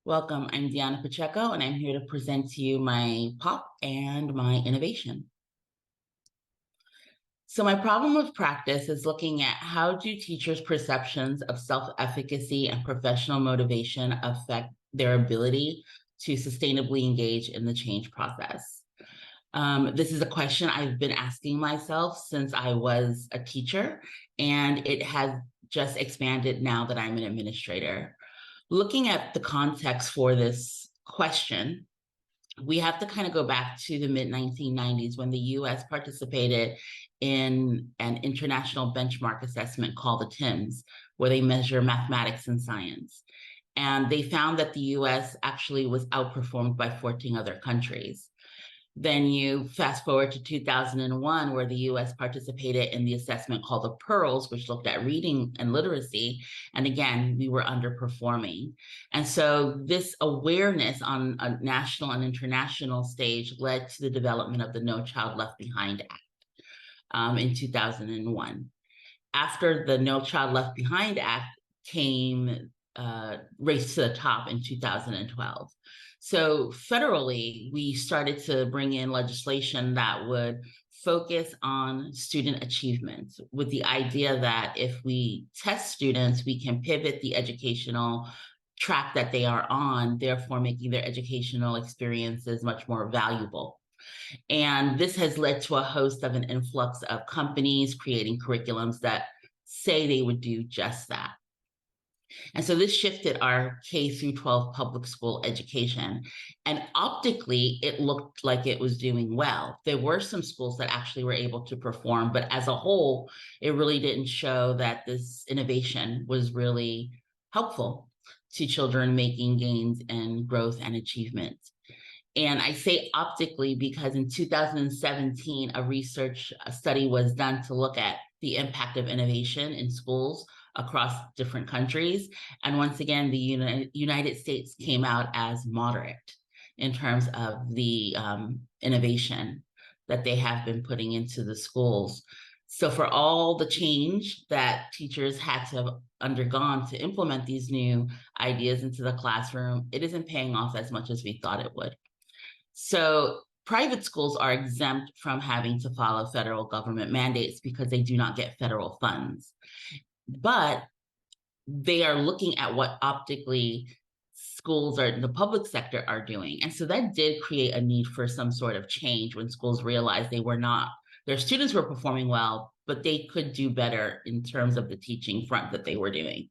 Welcome. I'm Deanna Pacheco, and I'm here to present to you my POP and my innovation. So my problem of practice is looking at how do teachers' perceptions of self-efficacy and professional motivation affect their ability to sustainably engage in the change process. This is a question I've been asking myself since I was a teacher, and it has just expanded now that I'm an administrator. Looking at the context for this question, we have to kind of go back to the mid 1990s when the US participated in an international benchmark assessment called the TIMSS, where they measure mathematics and science. And they found that the US actually was outperformed by 14 other countries. Then you fast forward to 2001, where the US participated in the assessment called the Pearls, which looked at reading and literacy. And again, we were underperforming. And so this awareness on a national and international stage led to the development of the No Child Left Behind Act in 2001. After the No Child Left Behind Act came Race to the Top in 2012. So federally, we started to bring in legislation that would focus on student achievement with the idea that if we test students, we can pivot the educational track that they are on, therefore making their educational experiences much more valuable. And this has led to a host of an influx of companies creating curriculums that say they would do just that. And so this shifted our K through 12 public school education. And optically, it looked like it was doing well. There were some schools that actually were able to perform, but as a whole, it really didn't show that this innovation was really helpful to children making gains in growth and achievement. And I say optically because in 2017, a research study was done to look at the impact of innovation in schools across different countries. And once again, the United States came out as moderate in terms of the innovation that they have been putting into the schools. So for all the change that teachers had to have undergone to implement these new ideas into the classroom, it isn't paying off as much as we thought it would. So private schools are exempt from having to follow federal government mandates because they do not get federal funds. But they are looking at what optically schools or the public sector are doing. And so that did create a need for some sort of change when schools realized they were not, their students were performing well, but they could do better in terms of the teaching front that they were doing.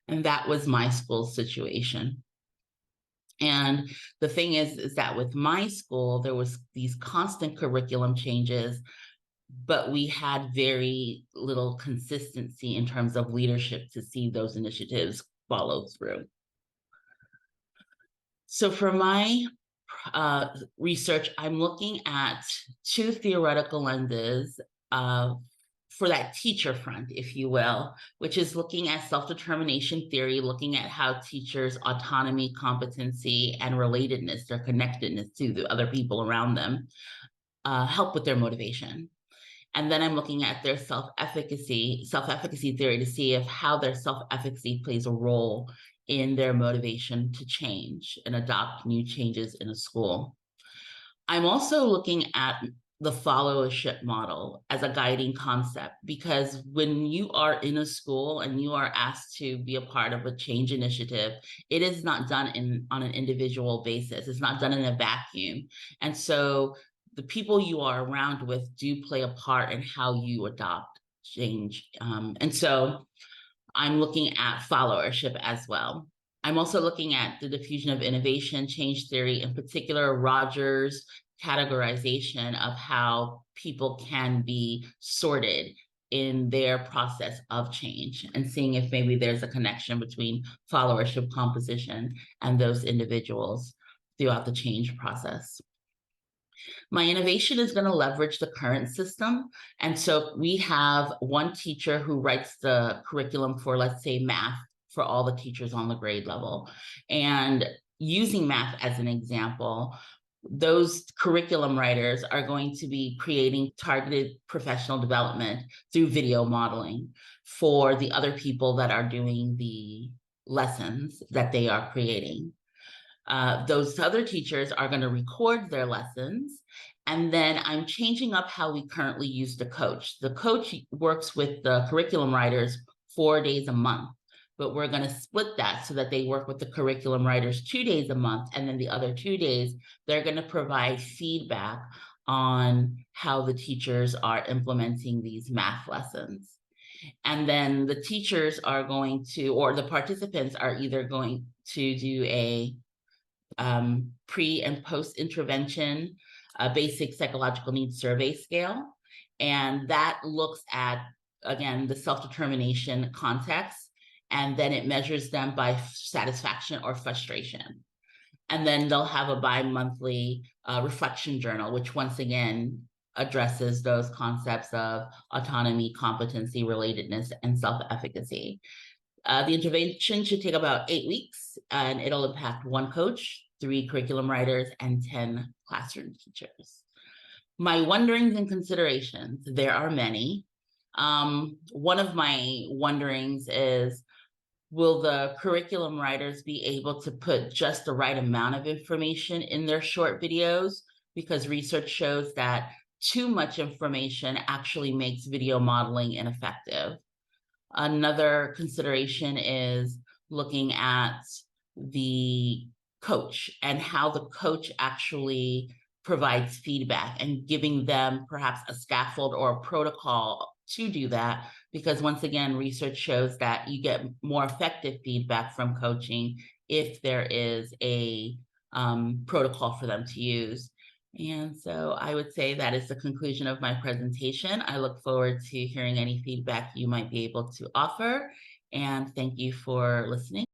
And that was my school's situation. And the thing is that with my school, there was these constant curriculum changes, but we had very little consistency in terms of leadership to see those initiatives follow through. So for my research, I'm looking at two theoretical lenses for that teacher front, if you will, which is looking at self-determination theory, looking at how teachers' autonomy, competency, and relatedness, their connectedness to the other people around them, help with their motivation. And then I'm looking at their self-efficacy theory to see if how their self-efficacy plays a role in their motivation to change and adopt new changes in a school. I'm also looking at the followership model as a guiding concept, because when you are in a school and you are asked to be a part of a change initiative, it is not done on an individual basis. It's not done in a vacuum. And so the people you are around with do play a part in how you adopt change. And so I'm looking at followership as well. I'm also looking at the diffusion of innovation, change theory, in particular, Rogers' categorization of how people can be sorted in their process of change and seeing if maybe there's a connection between followership composition and those individuals throughout the change process. My innovation is going to leverage the current system. And so we have one teacher who writes the curriculum for, let's say, math for all the teachers on the grade level. And using math as an example, those curriculum writers are going to be creating targeted professional development through video modeling for the other people that are doing the lessons that they are creating. Those other teachers are going to record their lessons. And then I'm changing up how we currently use the coach. The coach works with the curriculum writers 4 days a month, but we're going to split that so that they work with the curriculum writers 2 days a month. And then the other 2 days, they're going to provide feedback on how the teachers are implementing these math lessons. And then the teachers are going to, or the participants are either going to do a pre and post intervention basic psychological needs survey scale. And that looks at, again, the self-determination context, and then it measures them by satisfaction or frustration. And then they'll have a bi-monthly reflection journal, which once again addresses those concepts of autonomy, competency, relatedness, and self-efficacy. The intervention should take about 8 weeks, and it'll impact 1 coach, 3 curriculum writers, and 10 classroom teachers. My wonderings and considerations, there are many. One of my wonderings is, will the curriculum writers be able to put just the right amount of information in their short videos? Because research shows that too much information actually makes video modeling ineffective. Another consideration is looking at the coach and how the coach actually provides feedback and giving them perhaps a scaffold or a protocol to do that. Because once again, research shows that you get more effective feedback from coaching if there is a protocol for them to use. And so I would say that is the conclusion of my presentation. I look forward to hearing any feedback you might be able to offer. And thank you for listening.